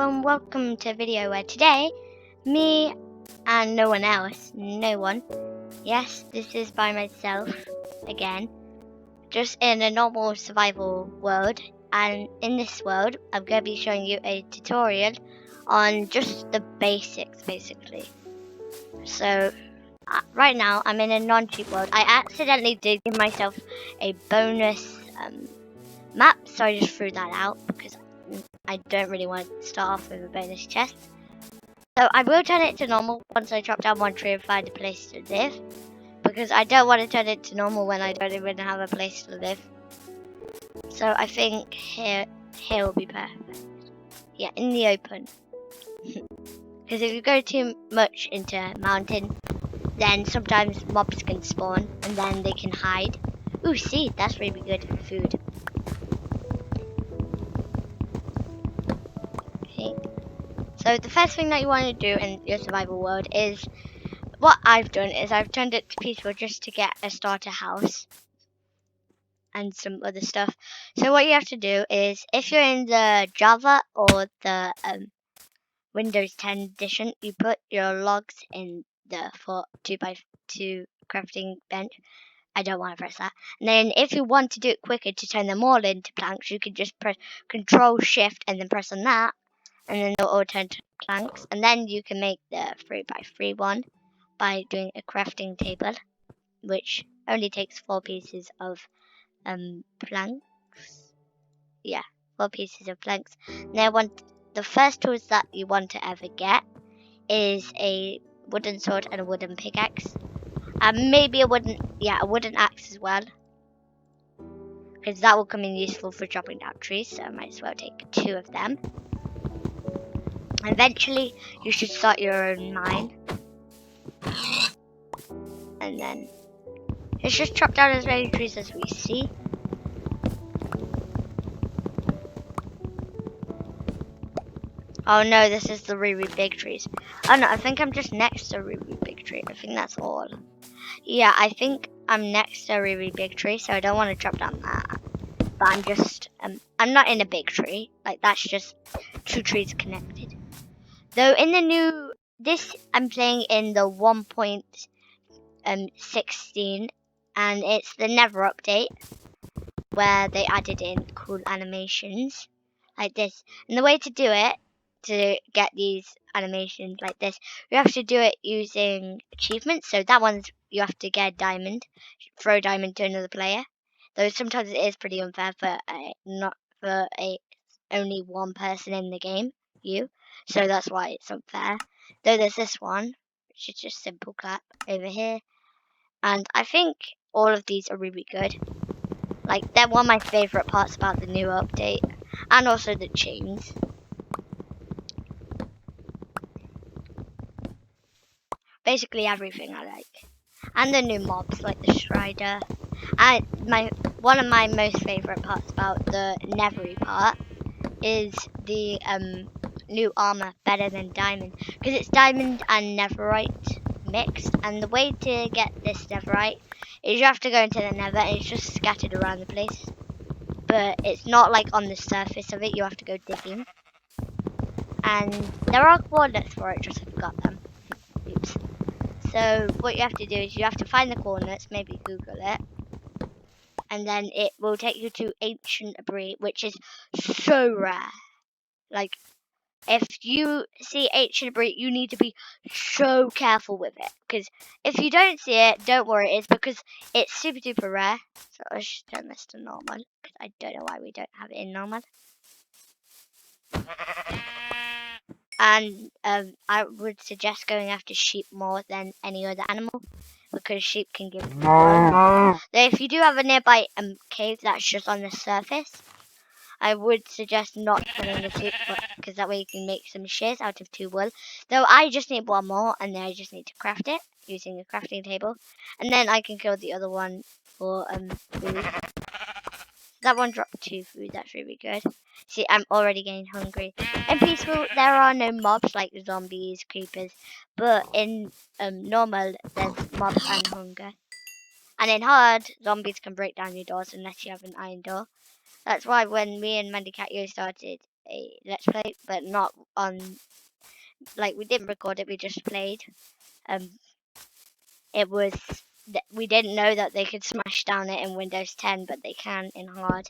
and welcome to a video where today, me and no one else, yes, this is by myself again, just in a normal survival world, and in this world, I'm going to be showing you a tutorial on just the basics, basically. So, right now, I'm in a non-cheat world. I accidentally did give myself a bonus map, so I just threw that out because I don't really want to start off with a bonus chest. So I will turn it to normal once I chop down one tree and find a place to live, because I don't want to turn it to normal when I don't even have a place to live. So I think here will be perfect. Yeah, in the open. Because if you go too much into mountain, then sometimes mobs can spawn and then they can hide. Ooh, seed, that's really good food. Okay. So the first thing that you want to do in your survival world is, what I've done is I've turned it to peaceful just to get a starter house and some other stuff. So what you have to do is, if you're in the Java or the Windows 10 edition, you put your logs in the 2x2 crafting bench. I don't want to press that. And then if you want to do it quicker to turn them all into planks, you can just press Control Shift and then press on that, and then they'll all turn to planks. And then you can make the 3x3 one by doing a crafting table, which only takes 4 pieces of planks. Yeah, 4 pieces of planks. Now, the first tools that you want to ever get is a wooden sword and a wooden pickaxe, and maybe a wooden axe as well, because that will come in useful for chopping down trees. So I might as well take 2 of them. Eventually, you should start your own mine, and then let's just chop down as many trees as we see. Oh no, this is the really big trees. Oh no, I think I'm just next to a really big tree. I think that's all. Yeah, I think I'm next to a really big tree, so I don't want to chop down that. But I'm just, I'm not in a big tree. Like, that's just 2 trees connected. Though in the I'm playing in the 1.16, and it's the Never update, where they added in cool animations like this. And the way to do it, to get these animations like this, you have to do it using achievements. So that one's, you have to get a diamond, throw a diamond to another player. Though sometimes it is pretty unfair for only one person in the game, you. So that's why it's unfair. Though there's this one, which is just simple clap over here. And I think all of these are really good. Like, they're one of my favourite parts about the new update. And also the chains. Basically everything I like. And the new mobs, like the Strider. And one of my most favourite parts about the Nevery part is the new armour, better than diamond. Because it's diamond and netherite mixed. And the way to get this netherite is you have to go into the nether, and it's just scattered around the place. But it's not like on the surface of it, you have to go digging. And there are coordinates for it, just I forgot them. Oops. So what you have to do is you have to find the coordinates, maybe Google it, and then it will take you to Ancient Debris, which is so rare. Like, if you see Ancient Debris, you need to be so careful with it, because if you don't see it, don't worry, it's because it's super duper rare. So let's just turn this to normal, because I don't know why we don't have it in normal. And I would suggest going after sheep more than any other animal, because sheep can give you worms. If you do have a nearby cave that's just on the surface, I would suggest not killing the sheep, because that way you can make some shears out of 2 wool. Though I just need 1 more, and then I just need to craft it using a crafting table, and then I can kill the other one for food. That one dropped 2 food, that's really good. See, I'm already getting hungry. In peaceful, there are no mobs like zombies, creepers, but in normal, there's mobs and hunger. And in hard, zombies can break down your doors unless you have an iron door. That's why when me and Mandy Cat Yo started a let's play, but not on, like, we didn't record it, we just played. It was, we didn't know that they could smash down it in Windows 10, but they can in hard.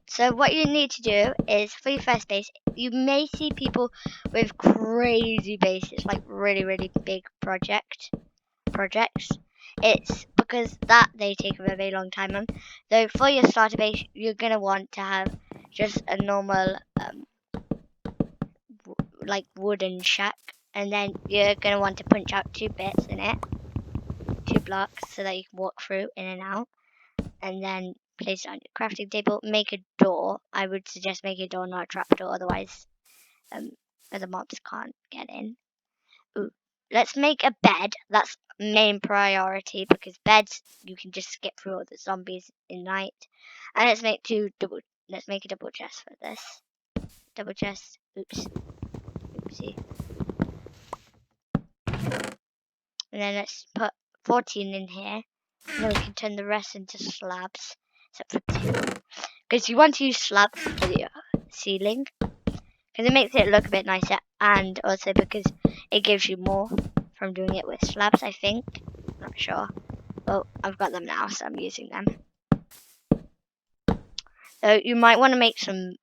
So what you need to do is, for your first base, you may see people with crazy bases, like really big projects. It's because that they take a very long time on. Though for your starter base, you're gonna want to have just a normal like wooden shack, and then you're gonna want to punch out 2 bits in it, 2 blocks, so that you can walk through in and out, and then place it on your crafting table. Make a door. I would suggest make a door, not a trapdoor, otherwise the mobs can't get in. Ooh. Let's make a bed. That's main priority, because beds you can just skip through all the zombies in night. And let's make a double chest for this. Double chest. Oops. Oopsie. And then let's put 14 in here. And then we can turn the rest into slabs. Except for 2. Because you want to use slabs for the ceiling. Because it makes it look a bit nicer. And also because it gives you more from doing it with slabs, I think. Not sure. Well, I've got them now, so I'm using them. So you might want to make some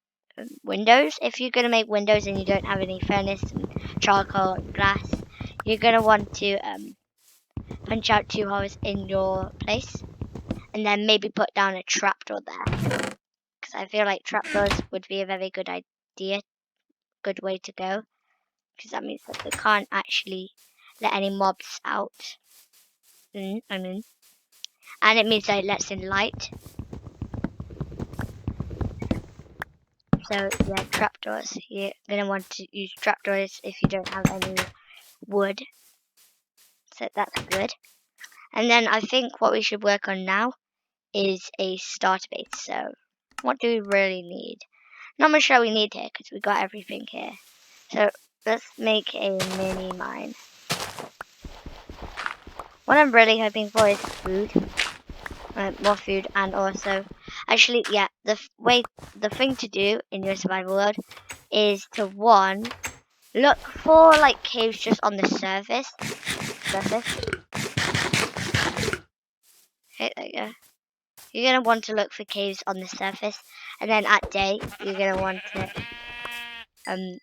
windows. If you're going to make windows and you don't have any furnace and charcoal and glass, you're going to want to punch out 2 holes in your place, and then maybe put down a trapdoor there, because I feel like trapdoors would be a very good idea, good way to go, because that means that they can't actually let any mobs out. And it means that it lets in light. So yeah, trapdoors. You're gonna want to use trapdoors if you don't have any wood. So that's good. And then I think what we should work on now is a starter base. So what do we really need? Not much that we need here, because we got everything here. So let's make a mini mine. What I'm really hoping for is food. More food, and also, actually, yeah, the thing to do in your survival world is to, 1, look for like caves just on the surface. Okay, there you go. You're gonna want to look for caves on the surface, and then at day you're gonna want to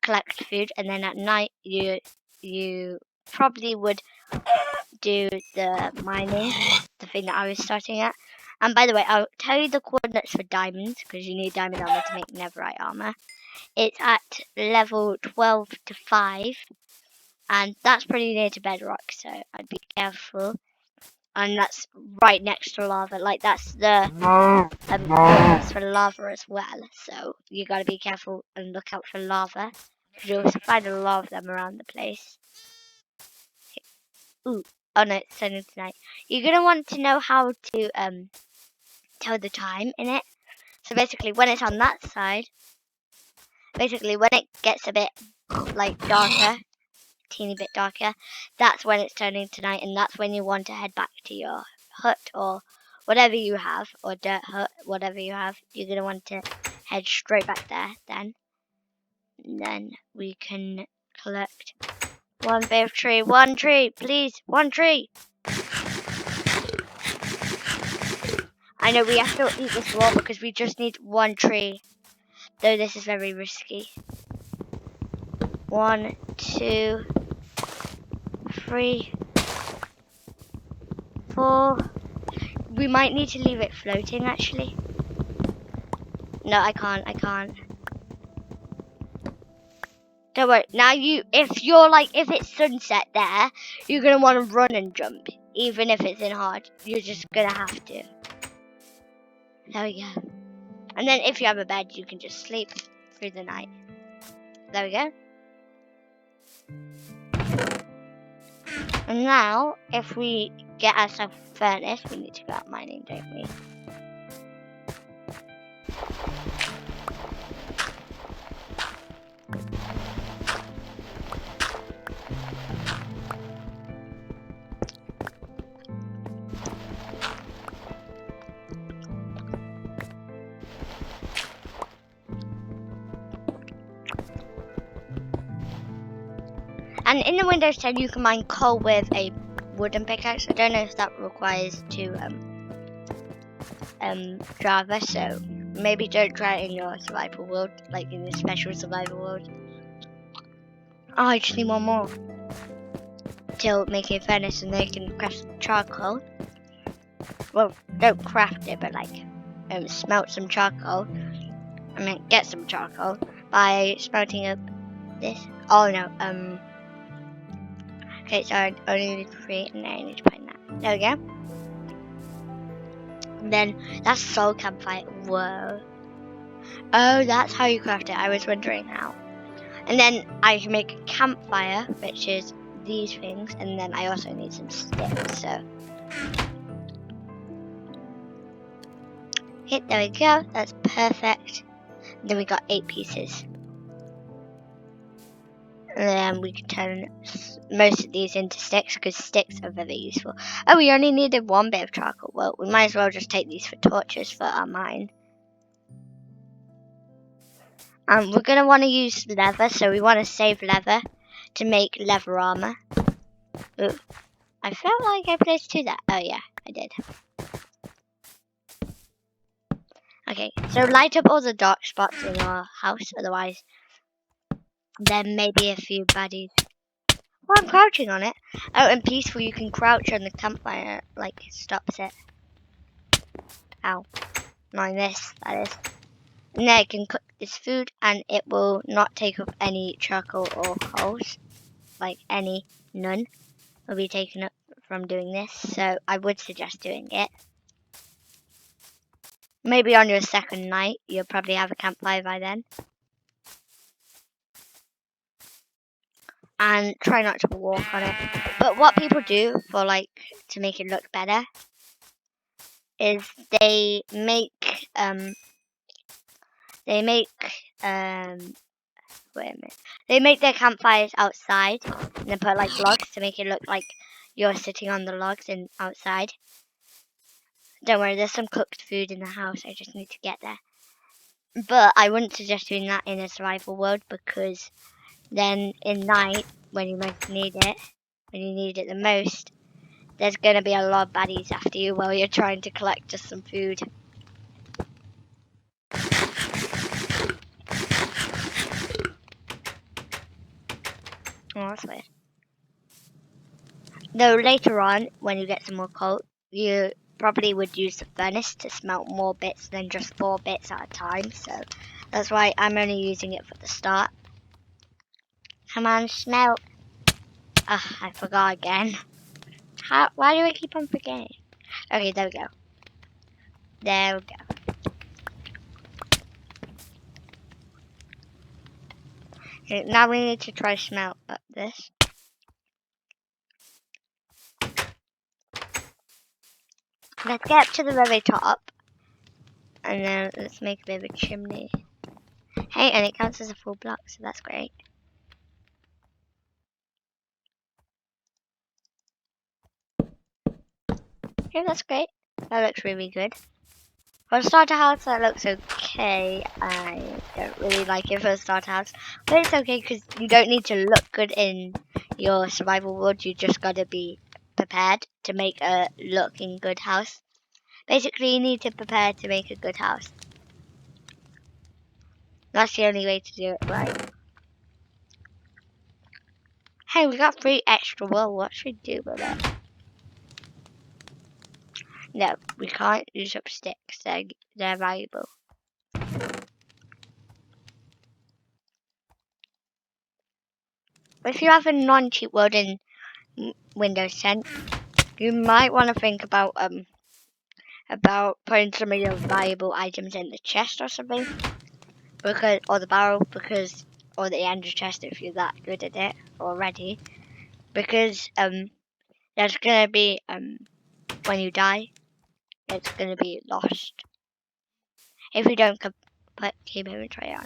collect food, and then at night you probably would do the mining, the thing that I was starting at. And by the way, I'll tell you the coordinates for diamonds, because you need diamond armor to make netherite armor. It's at level 12 to 5, and that's pretty near to bedrock, so I'd be careful. And that's right next to lava, like that's the for lava as well, so you gotta be careful and look out for lava, because you'll find a lot of them around the place. Ooh, oh no, it's turning to night. You're gonna want to know how to tell the time in it. So basically, when it's on that side, basically when it gets a bit like darker, teeny bit darker, that's when it's turning to night, and that's when you want to head back to your hut or whatever you have, or dirt hut, whatever you have. You're gonna want to head straight back there then. And then we can collect 1 bit of tree. 1 tree, please, 1 tree. I know we have to eat this raw because we just need 1 tree, though this is very risky. 1, 2, 3, 4. We might need to leave it floating, actually. No, I can't. Don't worry. Now if it's sunset there, you're gonna want to run and jump, even if it's in hard. You're just gonna have to. There we go. And then if you have a bed, you can just sleep through the night. There we go. And now, if we get ourselves a furnace, we need to go out mining, don't we? And in the Windows 10 you can mine coal with a wooden pickaxe. I don't know if that requires to Java, so maybe don't try it in your survival world, like in the special survival world. Oh, I just need one more till making a furnace, and then you can craft some charcoal. Well, don't craft it, but like smelt some charcoal. I mean, get some charcoal by smelting up this. Oh no, okay, so I only need 3, and I need to find that. There we go. And then that's soul campfire. Whoa. Oh, that's how you craft it. I was wondering how. And then I can make a campfire, which is these things, and then I also need some sticks. So, okay, there we go. That's perfect. And then we got 8 pieces. And then we can turn most of these into sticks, because sticks are very useful. Oh, we only needed 1 bit of charcoal. Well, we might as well just take these for torches for our mine. We're going to want to use leather, so we want to save leather to make leather armor. Ooh, I felt like I placed 2 there. Oh yeah, I did. Okay, so light up all the dark spots in our house, otherwise there may be a few baddies. Oh, I'm crouching on it. Oh, and peaceful, you can crouch on the campfire, like, it stops it. Ow. Not this, that is. And then I can cook this food, and it will not take up any charcoal or coals. Like, none will be taken up from doing this, so I would suggest doing it. Maybe on your second night, you'll probably have a campfire by then. And try not to walk on it. But what people do for like to make it look better is they make wait a minute. They make their campfires outside and then put like logs to make it look like you're sitting on the logs and outside. Don't worry, there's some cooked food in the house. I just need to get there. But I wouldn't suggest doing that in a survival world, because then in night, when you most need it, when you need it the most, there's going to be a lot of baddies after you while you're trying to collect just some food. Oh, that's weird. Though later on, when you get some more coal, you probably would use the furnace to smelt more bits than just 4 bits at a time. So that's why I'm only using it for the start. Come on, smelt. Ah, I forgot again. Why do I keep on forgetting? Okay, there we go. There we go. Okay, now we need to try smelt up this. Let's get up to the very top. And then let's make a bit of a chimney. Hey, and it counts as a full block, so that's great. Okay, that's great. That looks really good. For a starter house, that looks okay. I don't really like it for a starter house. But it's okay, because you don't need to look good in your survival world. You just gotta be prepared to make a looking good house. Basically, you need to prepare to make a good house. That's the only way to do it right. Hey, we got 3 extra wool. What should we do with it? No, we can't use up sticks. They're valuable. If you have a non-cheat world in Windows 10, you might want to think about putting some of your valuable items in the chest or something, or the barrel, or the ender chest if you're that good at it already, because there's gonna be when you die, it's gonna be lost if you don't keep inventory on.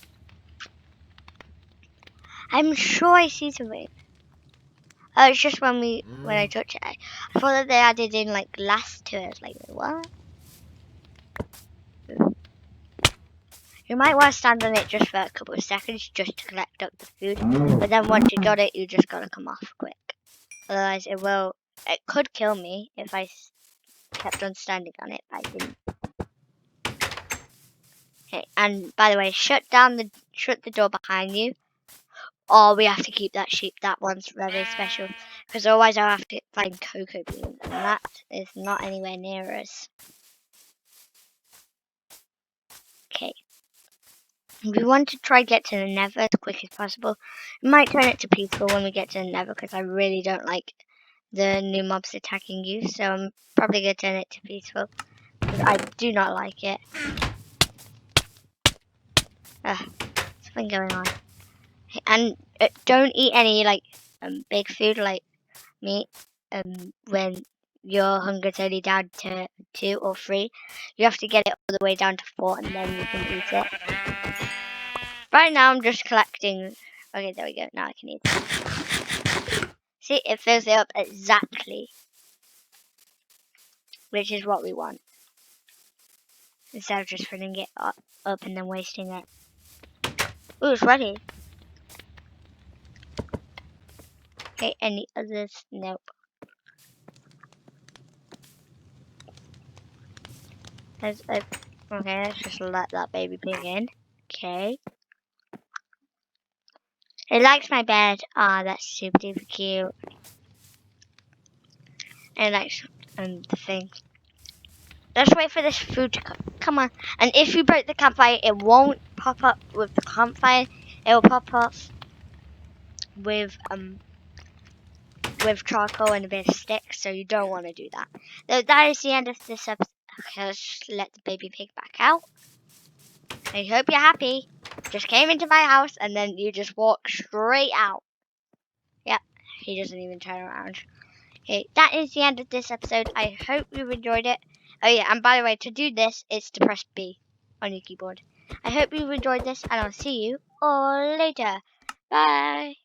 I'm sure I see something. Oh, it's just when I touch it. I thought that they added in like glass to it. Like what? You might want to stand on it just for a couple of seconds just to collect up the food. But then once you got it, you just gotta come off quick. Otherwise, it could kill me if I kept on standing on it, but I didn't. Okay, and by the way, shut the door behind you. Or we have to keep that sheep. That one's very special. Because otherwise I'll have to find cocoa beans. And that is not anywhere near us. Okay. We want to try get to the nether as quick as possible. We might turn it to peaceful when we get to the nether. Because I really don't like the new mobs attacking you. So I'm probably going to turn it to peaceful. Because I do not like it. Something going on. And don't eat any big food like meat when your hunger's only down to 2 or 3. You have to get it all the way down to 4 and then you can eat it. Right now I'm just collecting. Okay, there we go. Now I can eat it. See, it fills it up exactly, which is what we want. Instead of just filling it up and then wasting it. Ooh, it's ready. Okay, any others? Nope. Okay, let's just let that baby pig in. Okay. It likes my bed. Ah, that's super duper cute. And it likes the thing. Let's wait for this food to come on. And if you break the campfire, it won't pop up with the campfire. It will pop up with charcoal and a bit of sticks. So you don't want to do that. So that is the end of this episode. Okay, let's just let the baby pig back out. I hope you're happy. Just came into my house and then you just walk straight out. Yep, he doesn't even turn around. Okay, that is the end of this episode. I hope you've enjoyed it. Oh yeah, and by the way, to do this, it's to press B on your keyboard. I hope you've enjoyed this, and I'll see you all later. Bye.